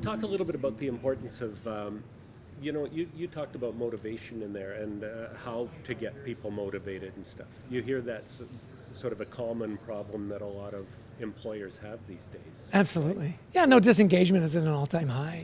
Talk a little bit about the importance of, you talked about motivation in there and how to get people motivated and stuff. You hear that's sort of a common problem that a lot of employers have these days. Absolutely. Yeah, no, disengagement is at an all-time high.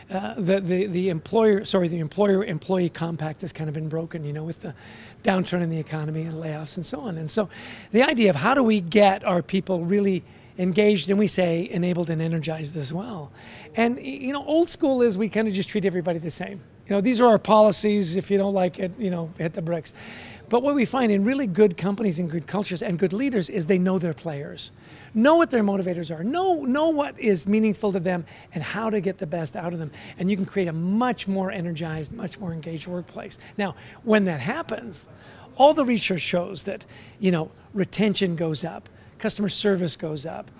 The employer-employee compact has kind of been broken, with the downturn in the economy and layoffs and so on. And so the idea of how do we get our people really engaged, and we say enabled and energized as well. And, old school is we kind of just treat everybody the same. These are our policies. If you don't like it, hit the bricks. But what we find in really good companies and good cultures and good leaders is they know their players, know what their motivators are, know what is meaningful to them and how to get the best out of them. And you can create a much more energized, much more engaged workplace. Now, when that happens, all the research shows that, retention goes up, customer service goes up,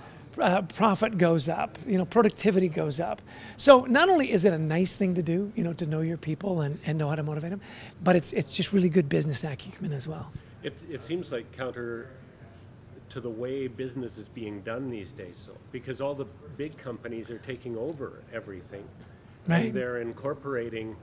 profit goes up, productivity goes up. So not only is it a nice thing to do, to know your people and know how to motivate them, but it's just really good business acumen as well. It seems like counter to the way business is being done these days, so because all the big companies are taking over everything, right? And they're incorporating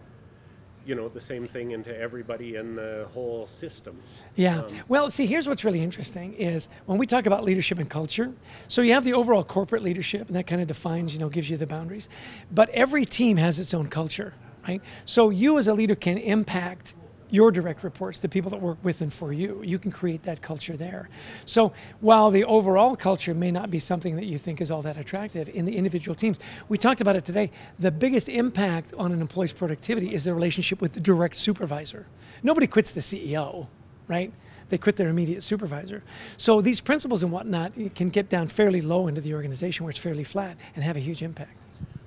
the same thing into everybody in the whole system. Yeah. Well, see, here's what's really interesting is when we talk about leadership and culture, so you have the overall corporate leadership, and that kind of defines, gives you the boundaries. But every team has its own culture, right? So you as a leader can impact your direct reports, the people that work with and for you. You can create that culture there. So while the overall culture may not be something that you think is all that attractive in the individual teams, we talked about it today, the biggest impact on an employee's productivity is their relationship with the direct supervisor. Nobody quits the CEO, right? They quit their immediate supervisor. So these principles and whatnot can get down fairly low into the organization where it's fairly flat and have a huge impact.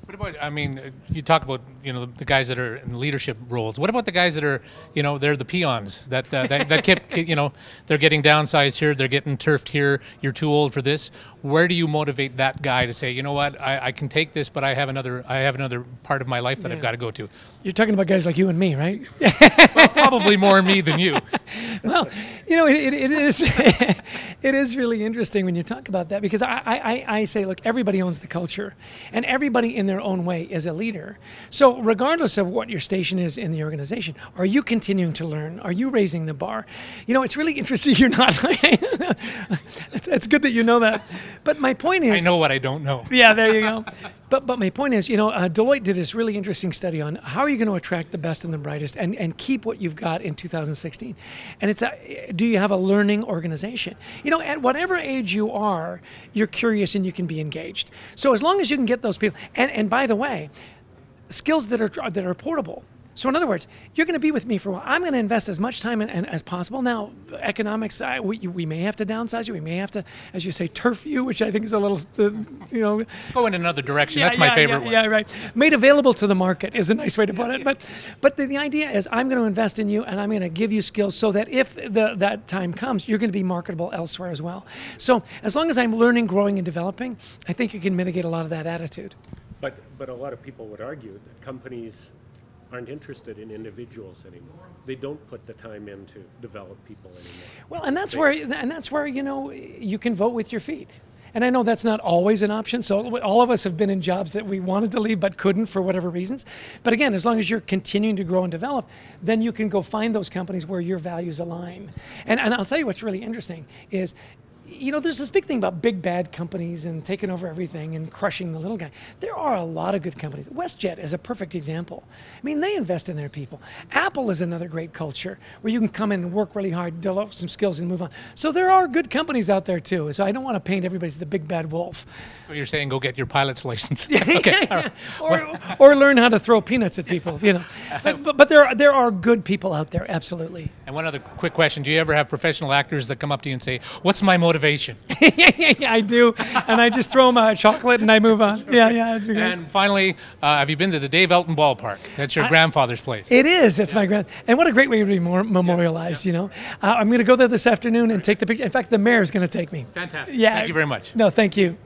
What about, you talk about, the guys that are in leadership roles. What about the guys that are, they're the peons that kept, they're getting downsized here, they're getting turfed here, you're too old for this. Where do you motivate that guy to say, I can take this, but I have another part of my life that I've got to go to? You're talking about guys like you and me, right? Well, probably more me than you. Well, it is it is really interesting when you talk about that, because I say, look, everybody owns the culture, and everybody in their own way is a leader. So regardless of what your station is in the organization, are you continuing to learn? Are you raising the bar? It's really interesting you're not. It's good that you know that. But my point is, I know what I don't know. Yeah, there you go. But my point is, Deloitte did this really interesting study on how are you going to attract the best and the brightest and keep what you've got in 2016. And it's do you have a learning organization? At whatever age you are, you're curious and you can be engaged. So as long as you can get those people, and by the way, skills that are portable. So in other words, you're going to be with me for a while. I'm going to invest as much time as possible. Now, economics, we may have to downsize you. We may have to, as you say, turf you, which I think is a little, go in another direction. That's my favorite one. Yeah, right. Made available to the market is a nice way to put it. But the idea is I'm going to invest in you, and I'm going to give you skills so that if that time comes, you're going to be marketable elsewhere as well. So as long as I'm learning, growing, and developing, I think you can mitigate a lot of that attitude. But a lot of people would argue that companies aren't interested in individuals anymore. They don't put the time in to develop people anymore. Well, and that's where you can vote with your feet. And I know that's not always an option. So all of us have been in jobs that we wanted to leave but couldn't for whatever reasons. But again, as long as you're continuing to grow and develop, then you can go find those companies where your values align. And I'll tell you what's really interesting is, there's this big thing about big bad companies and taking over everything and crushing the little guy. There are a lot of good companies. WestJet is a perfect example. I mean, they invest in their people. Apple is another great culture where you can come in and work really hard, develop some skills and move on. So there are good companies out there too. So I don't want to paint everybody as the big bad wolf. So you're saying go get your pilot's license. Okay. Right. Or learn how to throw peanuts at people, But there are good people out there, absolutely. And one other quick question. Do you ever have professional actors that come up to you and say, what's my motivation? Yeah, I do. And I just throw them a chocolate and I move on. Yeah, that's great. And finally, have you been to the Dave Elton ballpark? That's your grandfather's place. It is. It's my and what a great way to be memorialized, I'm going to go there this afternoon and take the picture. In fact, the mayor's going to take me. Fantastic. Yeah. Thank you very much. No, thank you.